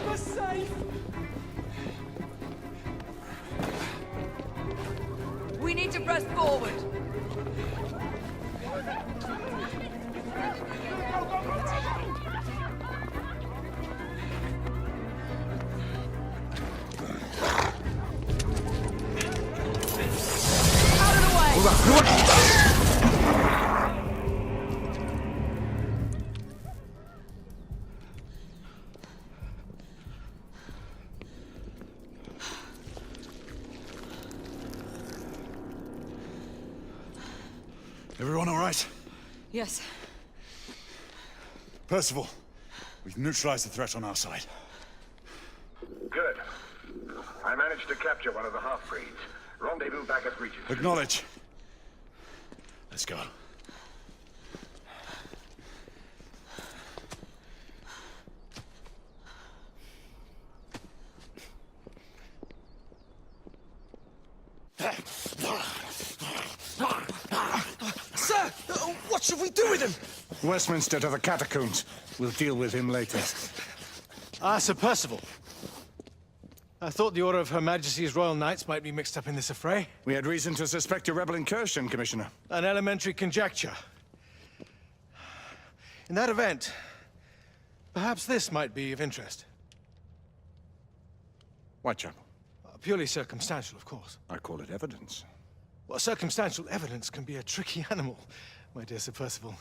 We're safe! We need to press forward. Out of the way! Everyone all right? Yes. Percival, we've neutralized the threat on our side. Good. I managed to capture one of the half-breeds. Rendezvous back at Regis. Acknowledge. Let's go. Sir! What should we do with him? Westminster to the catacombs. We'll deal with him later. Ah, Sir Percival. I thought the Order of Her Majesty's Royal Knights might be mixed up in this affray. We had reason to suspect a rebel incursion, Commissioner. An elementary conjecture. In that event, perhaps this might be of interest. Whitechapel. Purely circumstantial, of course. I call it evidence. Well, circumstantial evidence can be a tricky animal, my dear Sir Percival.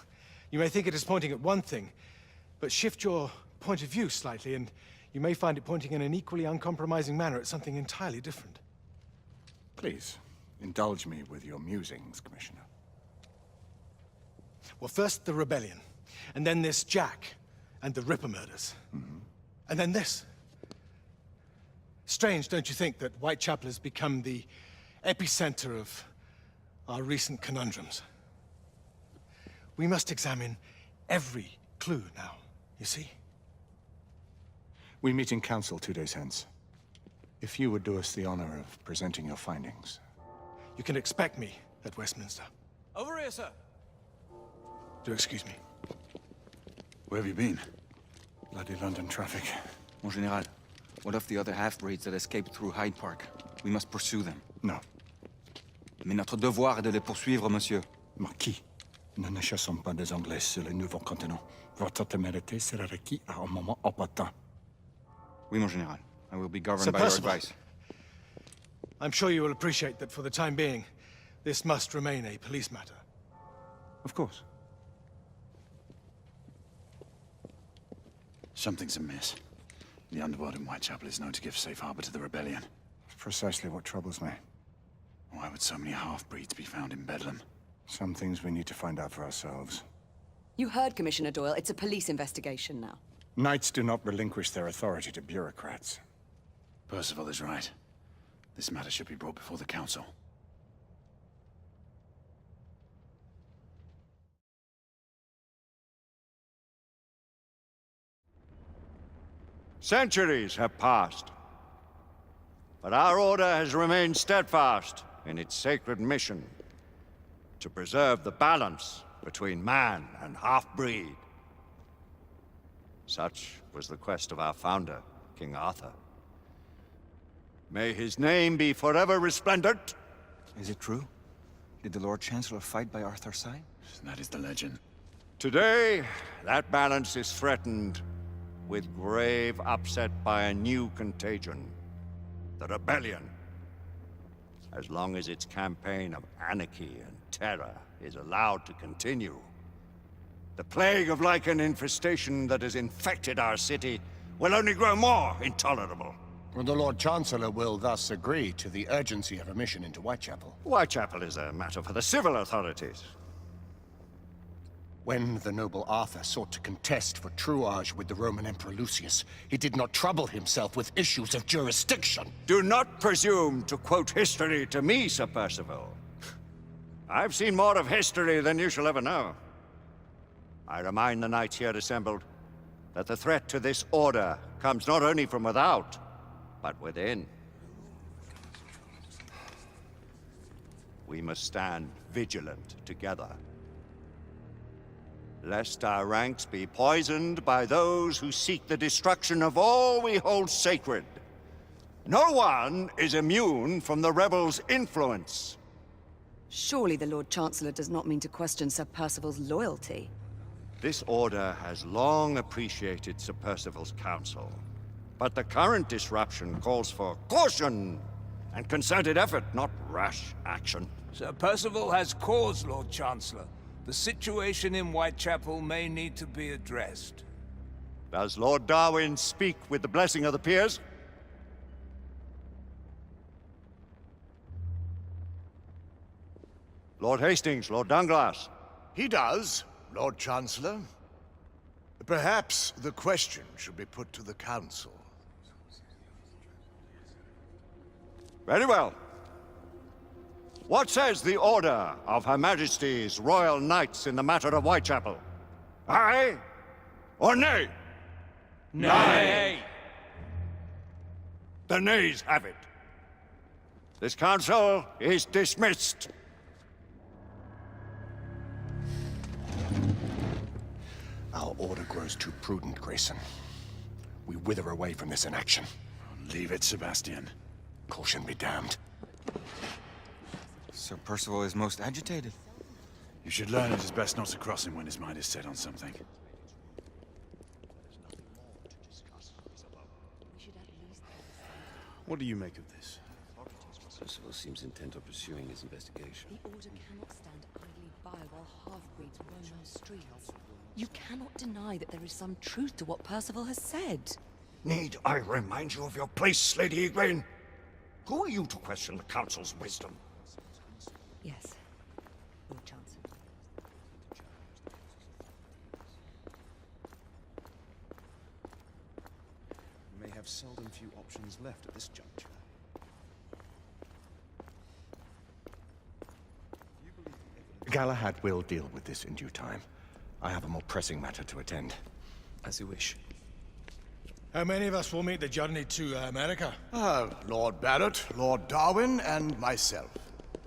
You may think it is pointing at one thing, but shift your point of view slightly, and you may find it pointing in an equally uncompromising manner at something entirely different. Please, indulge me with your musings, Commissioner. Well, first the rebellion, and then this Jack, and the Ripper murders. And then this. Strange, don't you think, that Whitechapel has become the epicenter of our recent conundrums? We must examine every clue now, you see? We meet in council 2 days hence. If you would do us the honor of presenting your findings. You can expect me at Westminster. Over here, sir. Do excuse me. Where have you been? Bloody London traffic. Mon Général, what of the other half-breeds that escaped through Hyde Park? We must pursue them. No. Mais notre devoir est de les poursuivre, monsieur. Marquis, nous ne chassons pas des Anglais sur le nouveau continent. Votre témérité sera requis à un moment opportun. Oui, mon Général. I will be governed Sir by your Percival. advice. I'm sure you will appreciate that for the time being, this must remain a police matter. Of course. Something's amiss. The underworld in Whitechapel is known to give safe harbor to the rebellion. Precisely what troubles me. Why would so many half-breeds be found in Bedlam? Some things we need to find out for ourselves. You heard, Commissioner Doyle. It's a police investigation now. Knights do not relinquish their authority to bureaucrats. Percival is right. This matter should be brought before the council. Centuries have passed, but our order has remained steadfast in its sacred mission to preserve the balance between man and half-breed. Such was the quest of our founder, King Arthur. May his name be forever resplendent. Is it true? Did the Lord Chancellor fight by Arthur's side? That is the legend. Today, that balance is threatened with grave upset by a new contagion, the rebellion. As long as its campaign of anarchy and terror is allowed to continue, the plague of lichen infestation that has infected our city will only grow more intolerable. The Lord Chancellor will thus agree to the urgency of a mission into Whitechapel. Whitechapel is a matter for the civil authorities. When the noble Arthur sought to contest for truage with the Roman Emperor Lucius, he did not trouble himself with issues of jurisdiction. Do not presume to quote history to me, Sir Percival. I've seen more of history than you shall ever know. I remind the knights here assembled that the threat to this order comes not only from without, but within. We must stand vigilant together. lest our ranks be poisoned by those who seek the destruction of all we hold sacred. No one is immune from the rebels' influence. Surely the Lord Chancellor does not mean to question Sir Percival's loyalty. This order has long appreciated Sir Percival's counsel, but the current disruption calls for caution and concerted effort, not rash action. Sir Percival has cause, Lord Chancellor. The situation in Whitechapel may need to be addressed. Does Lord Darwin speak with the blessing of the peers? Lord Hastings, Lord Dunglass. He does, Lord Chancellor. Perhaps the question should be put to the Council. Very well. What says the Order of Her Majesty's Royal Knights in the matter of Whitechapel? Aye or nay? Nay! The nays have it. This council is dismissed. Our order grows too prudent, Grayson. We wither away from this inaction. Leave it, Sebastian. Caution be damned. Sir Percival is most agitated. You should learn it is best not to cross him when his mind is set on something. What do you make of this? Percival seems intent on pursuing his investigation. The Order cannot stand idly by while half-breeds roam our streets. You cannot deny that there is some truth to what Percival has said. Need I remind you of your place, Lady Egwene? Who are you to question the Council's wisdom? Yes, Lord Chancellor. We may have seldom few options left at this juncture. Galahad will deal with this in due time. I have a more pressing matter to attend. As you wish. How many of us will make the journey to America? Lord Barrett, Lord Darwin, and myself.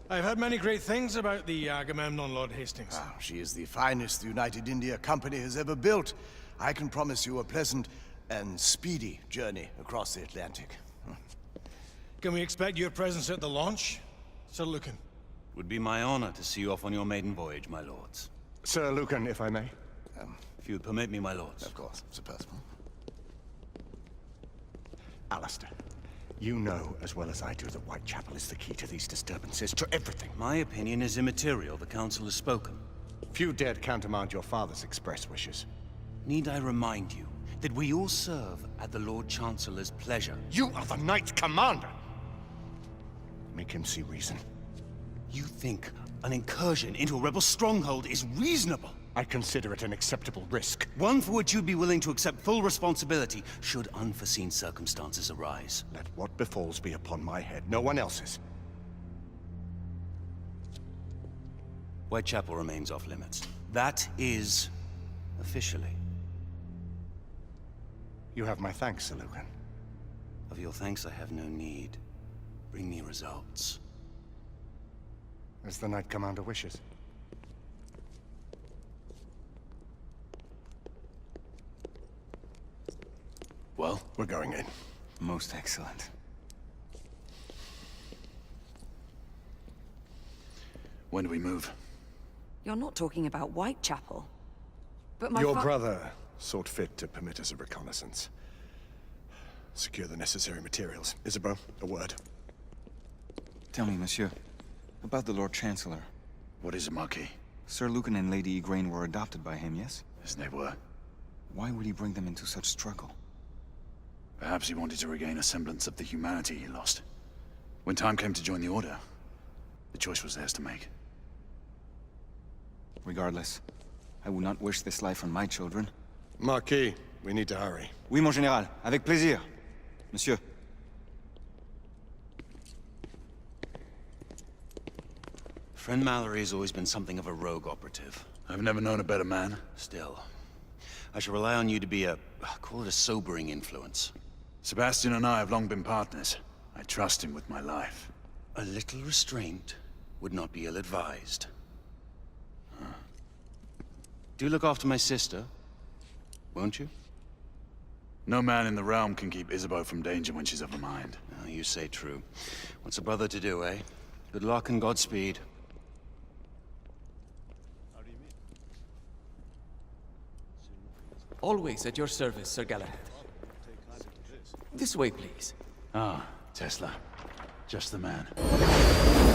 I've heard many great things about the Agamemnon, Lord Hastings. She is the finest the United India Company has ever built. I can promise you a pleasant and speedy journey across the Atlantic. Can we expect your presence at the launch, Sir Lucan? Would be my honor to see you off on your maiden voyage, my lords. Sir Lucan, if I may. If you would permit me, my lords. Of course, Sir Percival. Alistair, you know as well as I do that Whitechapel is the key to these disturbances, to everything. My opinion is immaterial. The Council has spoken. Few dared countermand your father's express wishes. Need I remind you that we all serve at the Lord Chancellor's pleasure? You are the Knight Commander! Make him see reason. You think an incursion into a rebel stronghold is reasonable? I consider it an acceptable risk. One for which you'd be willing to accept full responsibility should unforeseen circumstances arise. Let what befalls be upon my head, no one else's. Whitechapel remains off limits. That is officially. You have my thanks, Sir Lucan. Of your thanks I have no need. Bring me results. As the Knight Commander wishes. Well, we're going in. Most excellent. When do we move? You're not talking about Whitechapel. But my Your brother sought fit to permit us a reconnaissance. Secure the necessary materials. Isabeau, a word. Tell me, monsieur, about the Lord Chancellor. What is it, Marquis? Sir Lucan and Lady Egwene were adopted by him, yes? Yes, they were. Why would he bring them into such struggle? Perhaps he wanted to regain a semblance of the humanity he lost. When time came to join the Order, the choice was theirs to make. Regardless, I would not wish this life on my children. Marquis, we need to hurry. Oui, mon général. Avec plaisir. Monsieur. Friend Mallory has always been something of a rogue operative. I've never known a better man. Still, I shall rely on you to be call it a sobering influence. Sebastian and I have long been partners. I trust him with my life. A little restraint would not be ill-advised. Do look after my sister, won't you? No man in the realm can keep Isabeau from danger when she's of a mind. Oh, you say true. What's a brother to do, eh? Good luck and Godspeed. Always at your service, Sir Galahad. This way, please. Ah, Tesla. Just the man.